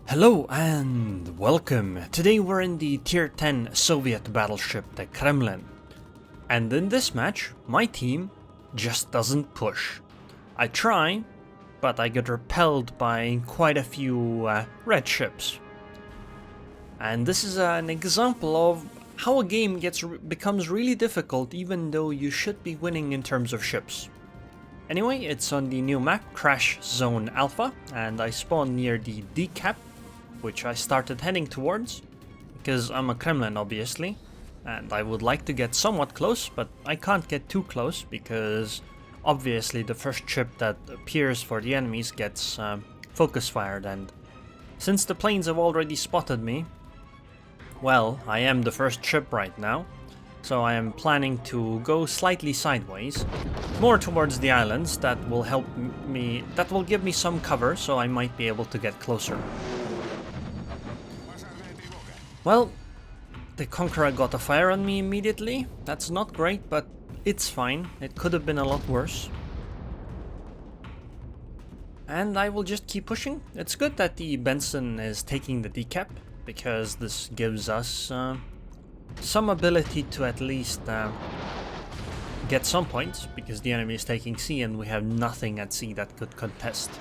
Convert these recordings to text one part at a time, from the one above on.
Hello and welcome. Today we're in the tier 10 Soviet battleship, the Kremlin. And in this match, my team just doesn't push. I try, but I get repelled by quite a few red ships. And this is an example of how a game becomes really difficult even though you should be winning in terms of ships. Anyway, it's on the new map, Crash Zone Alpha, and I spawned near the D cap, which I started heading towards, because I'm a Kremlin obviously, and I would like to get somewhat close, but I can't get too close, because obviously the first ship that appears for the enemies gets focus fired, and since the planes have already spotted me, well, I am the first ship right now, so I am planning to go slightly sideways, more towards the islands. That will give me some cover, so I might be able to get closer. Well, the Conqueror got a fire on me immediately. That's not great, but it's fine. It could have been a lot worse. And I will just keep pushing. It's good that the Benson is taking the decap, because this gives us some ability to at least get some points, because the enemy is taking C and we have nothing at C that could contest.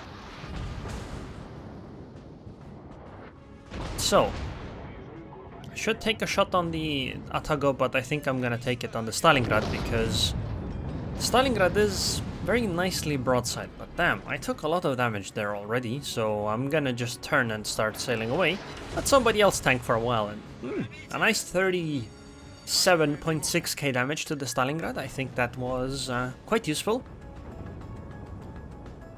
So, I should take a shot on the Atago, but I think I'm gonna take it on the Stalingrad, because Stalingrad is very nicely broadside, but damn, I took a lot of damage there already, so I'm gonna just turn and start sailing away. Let somebody else tank for a while, and a nice 37.6k damage to the Stalingrad. I think that was quite useful.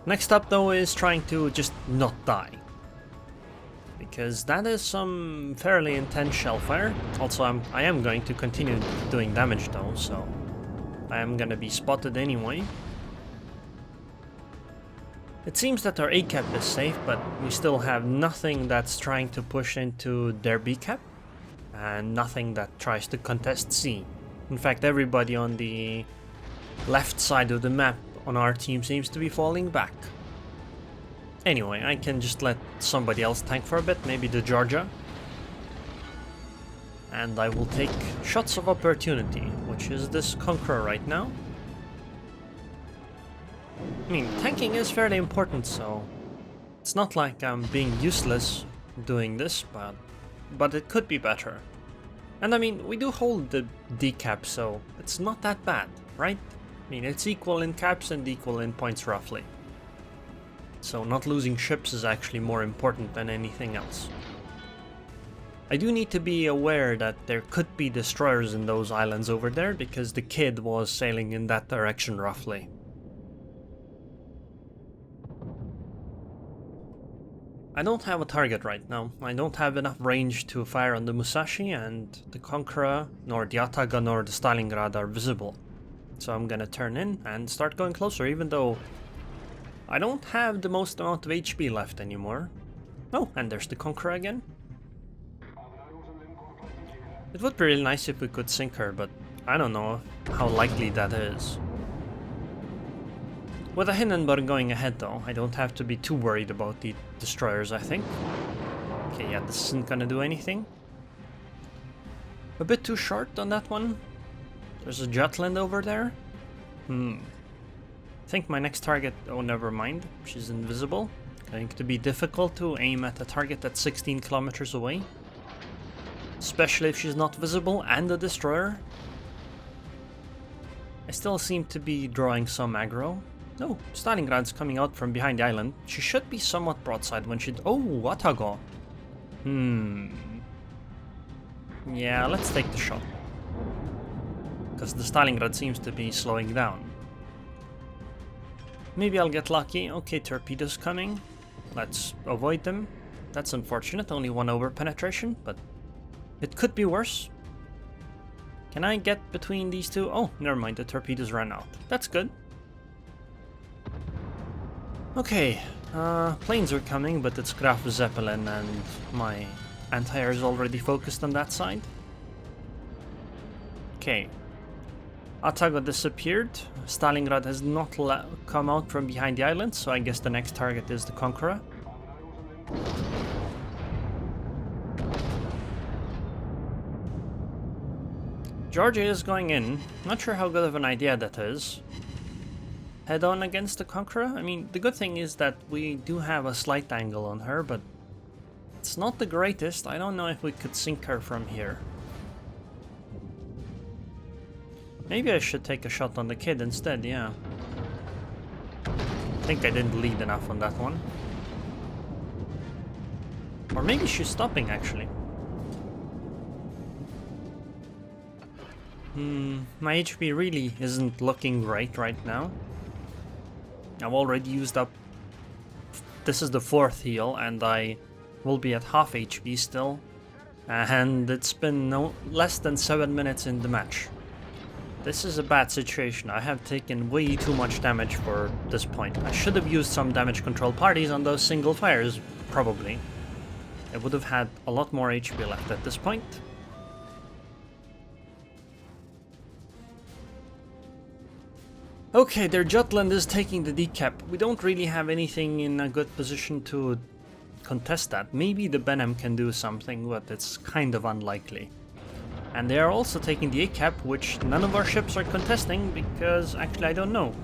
Next up though is trying to just not die, because that is some fairly intense shell fire. Also, I am going to continue doing damage though, so I am gonna be spotted anyway. It seems that our A cap is safe, but we still have nothing that's trying to push into their B cap, and nothing that tries to contest C. In fact, everybody on the left side of the map on our team seems to be falling back. Anyway, I can just let somebody else tank for a bit, maybe the Georgia. And I will take shots of opportunity, which is this Conqueror right now. I mean, tanking is fairly important, so it's not like I'm being useless doing this, but it could be better. And I mean, we do hold the D cap, so it's not that bad, right? I mean, it's equal in caps and equal in points roughly. So not losing ships is actually more important than anything else. I do need to be aware that there could be destroyers in those islands over there, because the kid was sailing in that direction roughly. I don't have a target right now. I don't have enough range to fire on the Musashi, and the Conqueror, nor the Ataga, nor the Stalingrad are visible. So I'm gonna turn in and start going closer, even though I don't have the most amount of HP left anymore. Oh, and there's the Conqueror again. It would be really nice if we could sink her, but I don't know how likely that is. With a Hindenburg going ahead though, I don't have to be too worried about the destroyers, I think. Okay, yeah, this isn't gonna do anything. A bit too short on that one. There's a Jutland over there. I think my next target... oh, never mind. She's invisible. Going to be difficult to aim at a target that's 16 kilometers away. Especially if she's not visible and a destroyer. I still seem to be drawing some aggro. No, Stalingrad's coming out from behind the island. She should be somewhat broadside when she... oh, Atago. Yeah, let's take the shot. Because the Stalingrad seems to be slowing down. Maybe I'll get lucky. Okay, torpedoes coming. Let's avoid them. That's unfortunate, only one over penetration, but it could be worse. Can I get between these two? Oh, never mind, the torpedoes ran out. That's good. Okay, planes are coming, but it's Graf Zeppelin and my anti-air is already focused on that side. Okay. Atago disappeared. Stalingrad has not come out from behind the island, so I guess the next target is the Conqueror. Georgia is going in. Not sure how good of an idea that is. Head on against the Conqueror? I mean, the good thing is that we do have a slight angle on her, but it's not the greatest. I don't know if we could sink her from here. Maybe I should take a shot on the kid instead, yeah. I think I didn't lead enough on that one. Or maybe she's stopping, actually. My HP really isn't looking great right now. I've already used up... This is the 4th heal, and I will be at half HP still. And it's been no less than 7 minutes in the match. This is a bad situation. I have taken way too much damage for this point. I should have used some damage control parties on those single fires, probably. I would have had a lot more HP left at this point. Okay, their Jutland is taking the decap. We don't really have anything in a good position to contest that. Maybe the Benham can do something, but it's kind of unlikely. And they are also taking the A-cap, which none of our ships are contesting, because actually I don't know.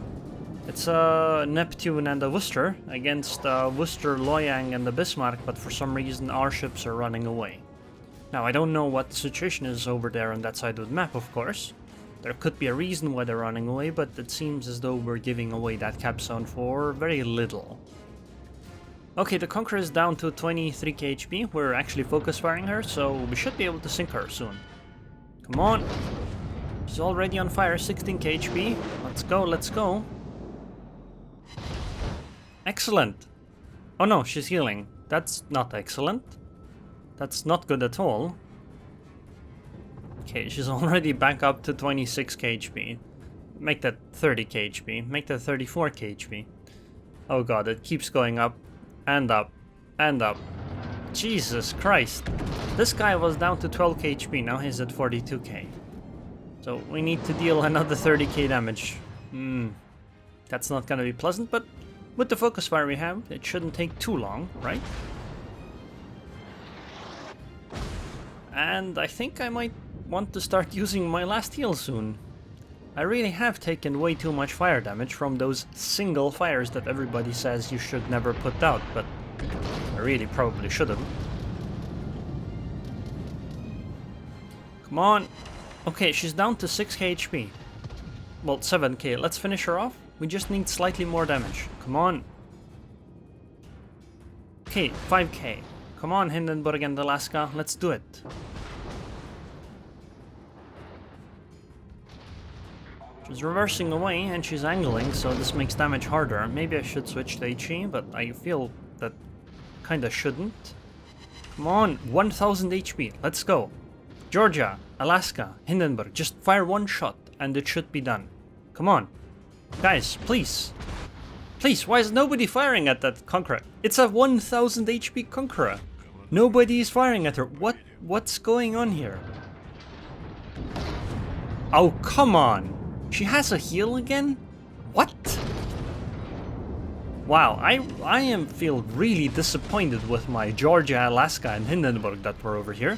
It's a Neptune and a Worcester against Worcester, Loyang and the Bismarck, but for some reason our ships are running away. Now I don't know what the situation is over there on that side of the map, of course. There could be a reason why they're running away, but it seems as though we're giving away that cap zone for very little. Okay, the Conqueror is down to 23k HP. We're actually focus firing her, so we should be able to sink her soon. Come on! She's already on fire, 16k HP. Let's go, let's go. Excellent! Oh no, she's healing. That's not excellent. That's not good at all. Okay, she's already back up to 26k HP. Make that 30k HP. Make that 34k HP. Oh god, it keeps going up and up and up. Jesus Christ. This guy was down to 12k HP, now he's at 42k. So we need to deal another 30k damage. That's not gonna be pleasant, but with the focus fire we have, it shouldn't take too long, right? And I think I might want to start using my last heal soon. I really have taken way too much fire damage from those single fires that everybody says you should never put out, but I really probably should have. Come on! Okay, she's down to 6k HP. Well, 7k. Let's finish her off. We just need slightly more damage. Come on! Okay, 5k. Come on, Hindenburg and Alaska, let's do it. She's reversing away and she's angling, so this makes damage harder. Maybe I should switch to HE, but I feel that kinda shouldn't. Come on, 1000 HP, let's go. Georgia, Alaska, Hindenburg, just fire one shot and it should be done. Come on. Guys, please. Please, why is nobody firing at that Conqueror? It's a 1000 HP Conqueror. Nobody is firing at her. What's going on here? Oh, come on. She has a heal again? What? Wow, I feel really disappointed with my Georgia, Alaska, and Hindenburg that were over here.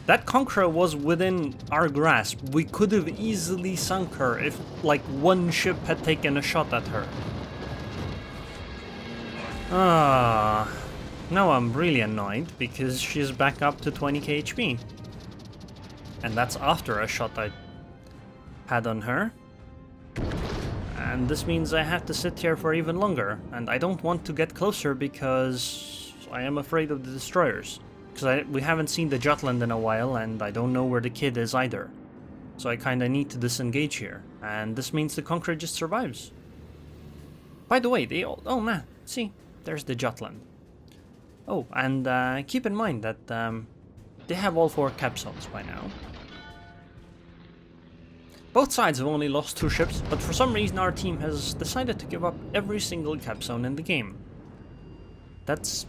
That Conqueror was within our grasp. We could have easily sunk her if, like, one ship had taken a shot at her. Now I'm really annoyed because she's back up to 20k HP. And that's after a shot I had on her. And this means I have to sit here for even longer. And I don't want to get closer because I am afraid of the destroyers. Because we haven't seen the Jutland in a while and I don't know where the kid is either. So I kinda need to disengage here. And this means the Conqueror just survives. By the way, they all... Oh man, see? There's the Jutland. Oh, and keep in mind that they have all 4 cap zones by now. Both sides have only lost 2 ships, but for some reason our team has decided to give up every single cap zone in the game. That's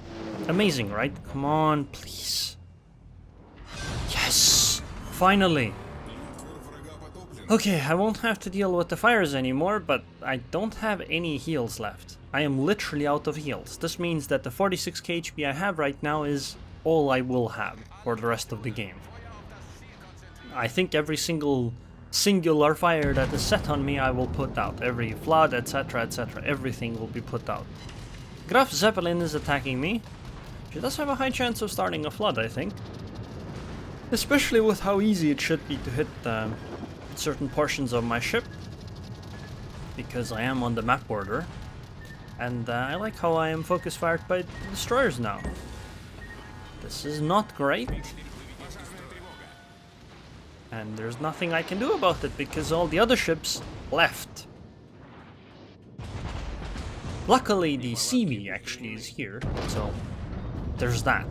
amazing, right? Come on, please. Yes! Finally! Okay, I won't have to deal with the fires anymore, but I don't have any heals left. I am literally out of heals. This means that the 46k HP I have right now is all I will have for the rest of the game. I think every singular fire that is set on me I will put out. Every flood, etc, etc, everything will be put out. Graf Zeppelin is attacking me. She does have a high chance of starting a flood, I think. Especially with how easy it should be to hit certain portions of my ship. Because I am on the map border. And I like how I am focus fired by destroyers now. This is not great. And there's nothing I can do about it because all the other ships left. Luckily the CV actually is here, so there's that.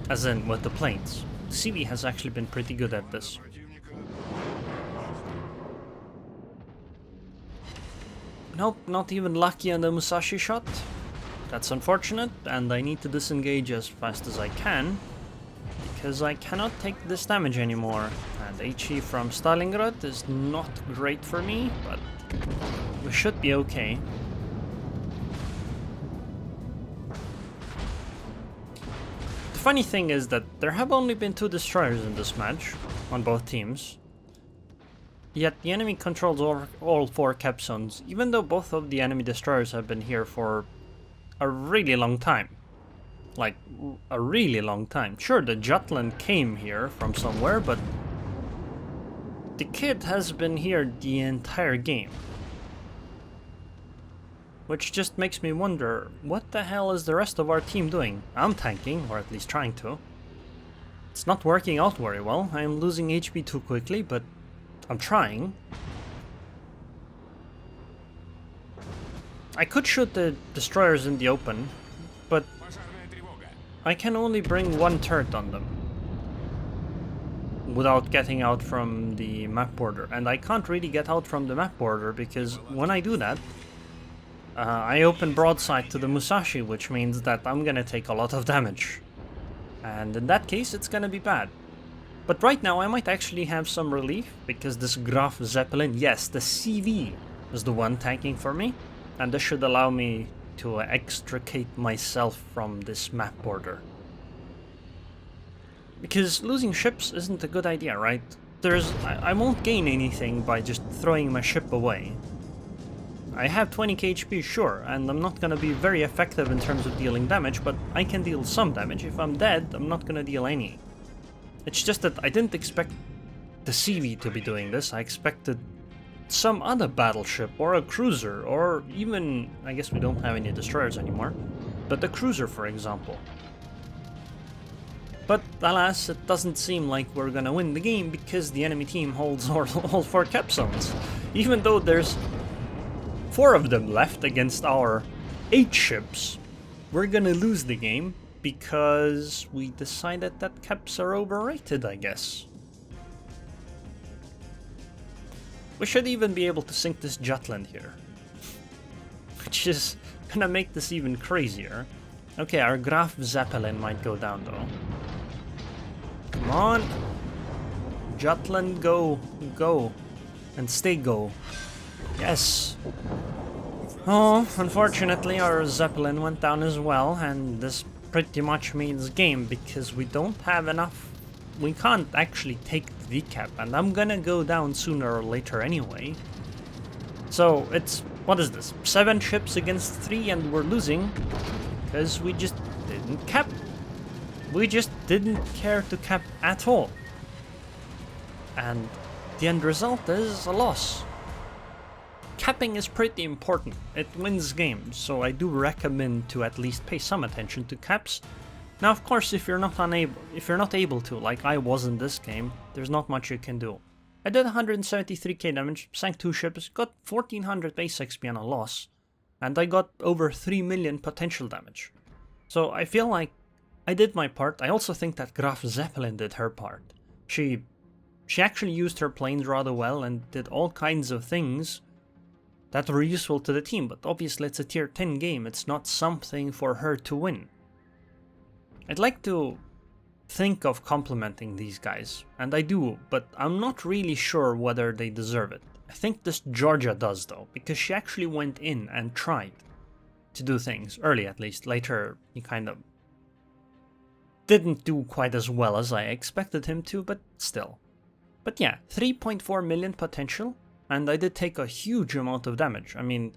As in with the planes. CV has actually been pretty good at this. Nope, not even lucky on the Musashi shot. That's unfortunate, and I need to disengage as fast as I can, because I cannot take this damage anymore. And HE from Stalingrad is not great for me, but we should be okay. The funny thing is that there have only been 2 destroyers in this match, on both teams. Yet the enemy controls all 4 cap zones, even though both of the enemy destroyers have been here for a really long time. Like, a really long time. Sure, the Jutland came here from somewhere, but the kid has been here the entire game. Which just makes me wonder, what the hell is the rest of our team doing? I'm tanking, or at least trying to. It's not working out very well. I'm losing HP too quickly, but I'm trying. I could shoot the destroyers in the open, but I can only bring 1 turret on them without getting out from the map border. And I can't really get out from the map border because when I do that, I open broadside to the Musashi, which means that I'm gonna take a lot of damage. And in that case, it's gonna be bad. But right now I might actually have some relief, because this Graf Zeppelin, yes, the CV is the one tanking for me, and this should allow me to extricate myself from this map border. Because losing ships isn't a good idea, right? I won't gain anything by just throwing my ship away. I have 20k HP, sure, and I'm not gonna be very effective in terms of dealing damage, but I can deal some damage. If I'm dead, I'm not gonna deal any. It's just that I didn't expect the CV to be doing this. I expected some other battleship, or a cruiser, or even, I guess we don't have any destroyers anymore, but a cruiser, for example. But alas, it doesn't seem like we're gonna win the game because the enemy team holds all 4 cap zones. Even though there's 4 of them left against our 8 ships, we're gonna lose the game because we decided that caps are overrated, I guess. We should even be able to sink this Jutland here, which is gonna make this even crazier. Okay, our Graf Zeppelin might go down though. Come on! Jutland, go! Go! And stay go. Yes! Oh, unfortunately our Zeppelin went down as well, and this pretty much means game, because we don't have enough. We can't actually take the decap, and I'm gonna go down sooner or later anyway. So it's, what is this, 7 ships against 3, and we're losing because we just didn't cap. We just didn't care to cap at all. And the end result is a loss. Capping is pretty important. It wins games, so I do recommend to at least pay some attention to caps. Now, of course, if you're not able to, like I was in this game, there's not much you can do. I did 173k damage, sank 2 ships, got 1400 base XP on a loss, and I got over 3 million potential damage. So I feel like I did my part. I also think that Graf Zeppelin did her part. She actually used her planes rather well and did all kinds of things that were useful to the team, but obviously it's a tier 10 game, it's not something for her to win. I'd like to think of complimenting these guys, and I do, but I'm not really sure whether they deserve it. I think this Georgia does though, because she actually went in and tried to do things, early at least. Later, he kind of didn't do quite as well as I expected him to, but still. But yeah, 3.4 million potential, and I did take a huge amount of damage. I mean,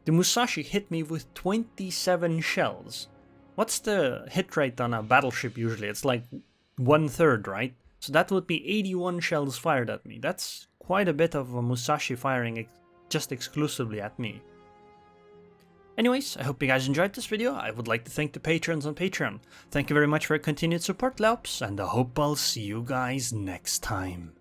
the Musashi hit me with 27 shells. What's the hit rate on a battleship usually? It's like 1/3, right? So that would be 81 shells fired at me. That's quite a bit of a Musashi firing just exclusively at me. Anyways, I hope you guys enjoyed this video. I would like to thank the patrons on Patreon. Thank you very much for your continued support, Laups, and I hope I'll see you guys next time.